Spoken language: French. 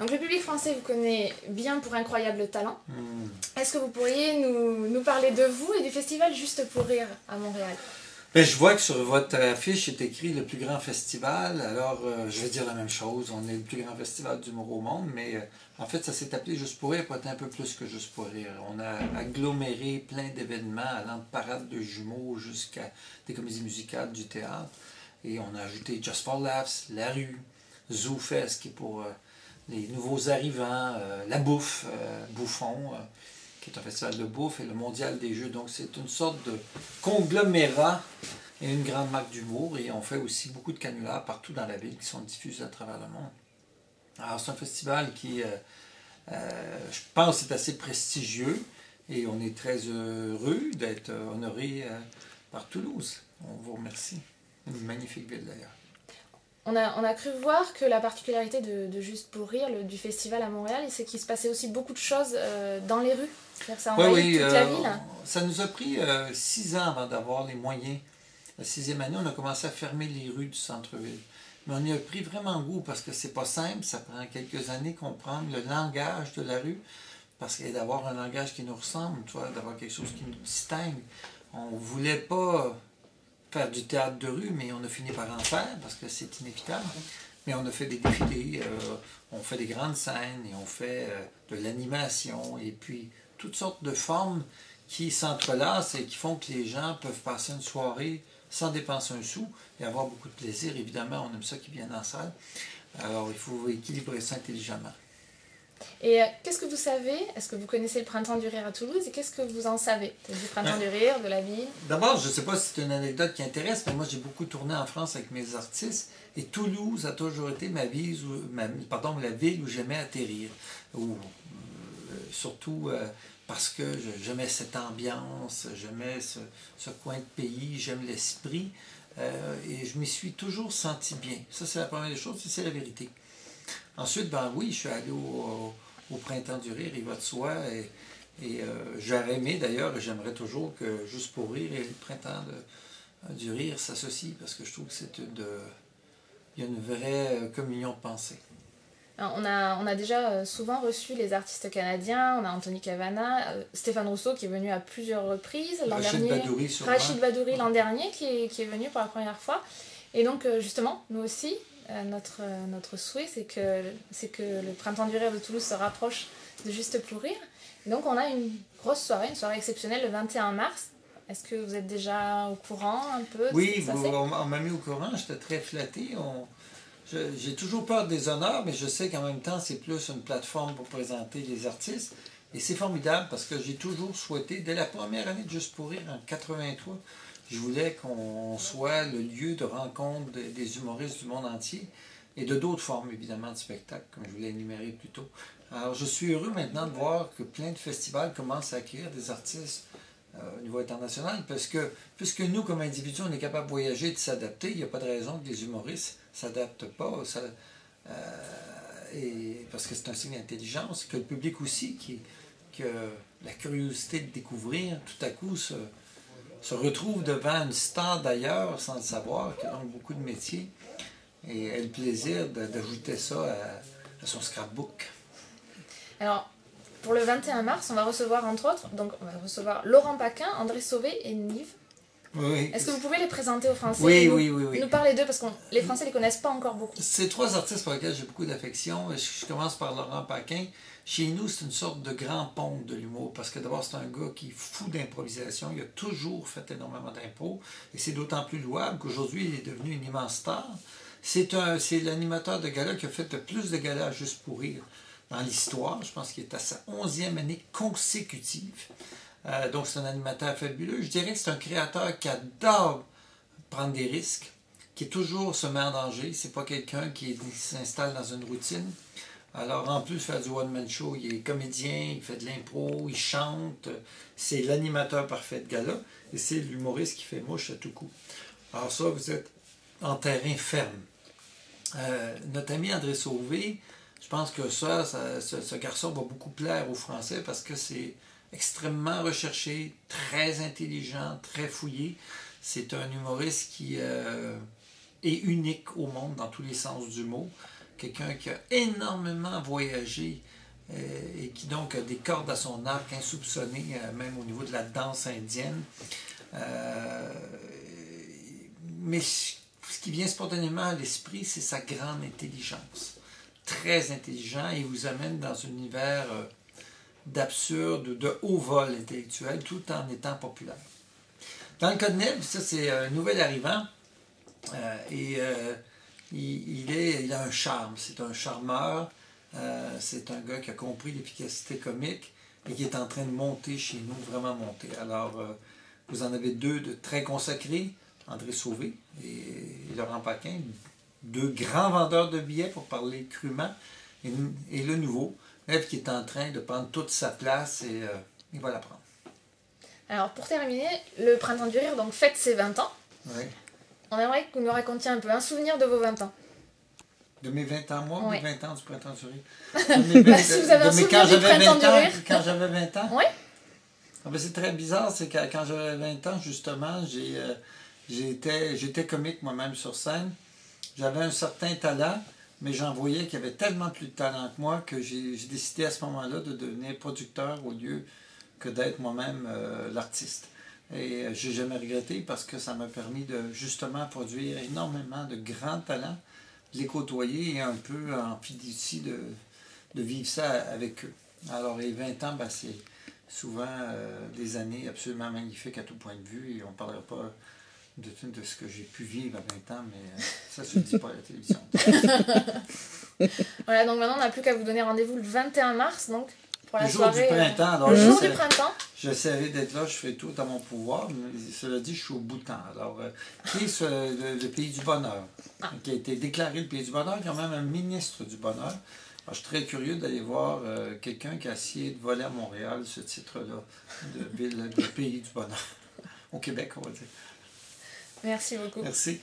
Donc le public français vous connaît bien pour Incroyable Talent. Est-ce que vous pourriez nous parler de vous et du festival Juste pour rire à Montréal? Ben, je vois que sur votre affiche est écrit le plus grand festival. Alors, je vais dire la même chose. On est le plus grand festival d'humour au monde, mais en fait, ça s'est appelé Juste pour rire, peut-être un peu plus que Juste pour rire. On a aggloméré plein d'événements, allant de parades de jumeaux jusqu'à des comédies musicales, du théâtre. Et on a ajouté Just for Laughs, La Rue, Zoo Fest, qui est pour les nouveaux arrivants, La Bouffe, Bouffon, qui est un festival de bouffe, et le Mondial des Jeux. Donc c'est une sorte de conglomérat et une grande marque d'humour. Et on fait aussi beaucoup de canulars partout dans la ville qui sont diffusés à travers le monde. Alors c'est un festival qui, je pense, est assez prestigieux et on est très heureux d'être honoré par Toulouse. On vous remercie. Une magnifique ville d'ailleurs. On a cru voir que la particularité de Juste pour rire, du festival à Montréal, c'est qu'il se passait aussi beaucoup de choses dans les rues. C'est-à-dire que ça envahit toute la ville. Ça nous a pris 6 ans avant d'avoir les moyens. La 6e année, on a commencé à fermer les rues du centre-ville. Mais on y a pris vraiment goût parce que c'est pas simple. Ça prend quelques années comprendre le langage de la rue. Parce que d'avoir un langage qui nous ressemble, d'avoir quelque chose qui nous distingue. On ne voulait pas faire du théâtre de rue, mais on a fini par en faire parce que c'est inévitable. Mais on a fait des défilés, on fait des grandes scènes et on fait de l'animation et puis toutes sortes de formes qui s'entrelacent et qui font que les gens peuvent passer une soirée sans dépenser un sou et avoir beaucoup de plaisir. Évidemment, on aime ça qu'ils viennent en salle. Alors, il faut équilibrer ça intelligemment. Et qu'est-ce que vous savez? Est-ce que vous connaissez le Printemps du Rire à Toulouse? Et qu'est-ce que vous en savez du Printemps du Rire, de la ville? D'abord, je ne sais pas si c'est une anecdote qui intéresse, mais moi j'ai beaucoup tourné en France avec mes artistes et Toulouse a toujours été la ville où j'aimais atterrir. Surtout parce que j'aimais cette ambiance, j'aimais ce coin de pays, j'aime l'esprit et je m'y suis toujours senti bien. Ça, c'est la première des choses, c'est la vérité. Ensuite, ben oui, je suis allé au Printemps du Rire, il va de soi, et j'aurais aimé d'ailleurs, et j'aimerais toujours que Juste pour rire et le Printemps du Rire s'associent, parce que je trouve que il y a une vraie communion de pensée. Alors, on a déjà souvent reçu les artistes canadiens, on a Anthony Cavana, Stéphane Rousseau qui est venu à plusieurs reprises, Rachid Badouri l'an dernier qui est venu pour la première fois. Et donc justement, nous aussi, notre souhait, c'est que le Printemps du Rire de Toulouse se rapproche de Juste pour rire. Et donc on a une grosse soirée, une soirée exceptionnelle le 21 mars. Est-ce que vous êtes déjà au courant un peu? Oui, on m'a mis au courant, j'étais très flatté. J'ai toujours peur des honneurs, mais je sais qu'en même temps, c'est plus une plateforme pour présenter les artistes. Et c'est formidable parce que j'ai toujours souhaité, dès la première année de Juste pour rire, en 83, je voulais qu'on soit le lieu de rencontre des humoristes du monde entier et de d'autres formes, évidemment, de spectacles, comme je vous l'ai énuméré plus tôt. Alors, je suis heureux maintenant de voir que plein de festivals commencent à accueillir des artistes au niveau international, parce que puisque nous, comme individus, on est capable de voyager et de s'adapter, il n'y a pas de raison que les humoristes ne s'adaptent pas, parce que c'est un signe d'intelligence, que le public aussi, que la curiosité de découvrir, tout à coup, se retrouve devant une star d'ailleurs, sans le savoir, qui a donc beaucoup de métiers, et a le plaisir d'ajouter ça à son scrapbook. Alors, pour le 21 mars, on va recevoir entre autres, on va recevoir Laurent Paquin, André Sauvé et Nive. Oui. Est-ce que vous pouvez les présenter aux Français? Oui. Nous parler d'eux, parce que les Français ne les connaissent pas encore beaucoup. C'est 3 artistes pour lesquels j'ai beaucoup d'affection. Je commence par Laurent Paquin. Chez nous, c'est une sorte de grand ponte de l'humour, parce que d'abord, c'est un gars qui est fou d'improvisation. Il a toujours fait énormément d'impro, et c'est d'autant plus louable qu'aujourd'hui, il est devenu une immense star. C'est l'animateur de gala qui a fait le plus de galas Juste pour rire dans l'histoire. Je pense qu'il est à sa 11e année consécutive. Donc c'est un animateur fabuleux. Je dirais que c'est un créateur qui adore prendre des risques, qui toujours se met en danger. C'est pas quelqu'un qui s'installe dans une routine. Alors en plus de faire du one-man show, il est comédien, il fait de l'impro, il chante. C'est l'animateur parfait de gala et c'est l'humoriste qui fait mouche à tout coup. Alors ça, vous êtes en terrain ferme. Notre ami André Sauvé, je pense que ce garçon va beaucoup plaire aux Français parce que c'est extrêmement recherché, très intelligent, très fouillé. C'est un humoriste qui est unique au monde dans tous les sens du mot, quelqu'un qui a énormément voyagé et qui donc a des cordes à son arc insoupçonnées, même au niveau de la danse indienne. Mais ce qui vient spontanément à l'esprit, c'est sa grande intelligence. Très intelligent, et il vous amène dans un univers d'absurde, de haut vol intellectuel, tout en étant populaire. Dans le cas de Neb, ça c'est un nouvel arrivant, et il a un charme, c'est un charmeur, c'est un gars qui a compris l'efficacité comique et qui est en train de monter chez nous, vraiment monter. Alors, vous en avez deux de très consacrés, André Sauvé et Laurent Paquin, deux grands vendeurs de billets pour parler crûment, et le nouveau, Ève qui est en train de prendre toute sa place et il va la prendre. Alors pour terminer, le Printemps du Rire donc fête ses 20 ans. Oui. On aimerait que vous nous racontiez un peu un souvenir de vos 20 ans. De mes 20 ans, moi, oui. Ou des 20 ans du Printemps du Rire? Si vous avez un souvenir du Printemps du Rire. Quand j'avais 20 ans? Oui. Ah ben c'est très bizarre, c'est que quand j'avais 20 ans, justement, j'étais comique moi-même sur scène. J'avais un certain talent, mais j'en voyais qu'il y avait tellement plus de talent que moi que j'ai décidé à ce moment-là de devenir producteur au lieu que d'être moi-même l'artiste. Et je n'ai jamais regretté parce que ça m'a permis de justement produire énormément de grands talents, les côtoyer et un peu en fiducie de vivre ça avec eux. Alors les 20 ans, ben, c'est souvent des années absolument magnifiques à tout point de vue, et on ne parlera pas de ce que j'ai pu vivre à 20 ans, mais ça se dit pas à la télévision. Voilà, donc maintenant on n'a plus qu'à vous donner rendez-vous le 21 mars, donc pour la le jour soirée. Du printemps, alors le jour du printemps. J'essaierai d'être là, je fais tout à mon pouvoir, mais cela dit, je suis au bout de temps. Alors, qui est le pays du bonheur, qui a été déclaré le pays du bonheur, il y a même un ministre du bonheur. Alors, je suis très curieux d'aller voir quelqu'un qui a essayé de voler à Montréal ce titre-là, de pays du bonheur. Au Québec, on va dire. Merci beaucoup. Merci.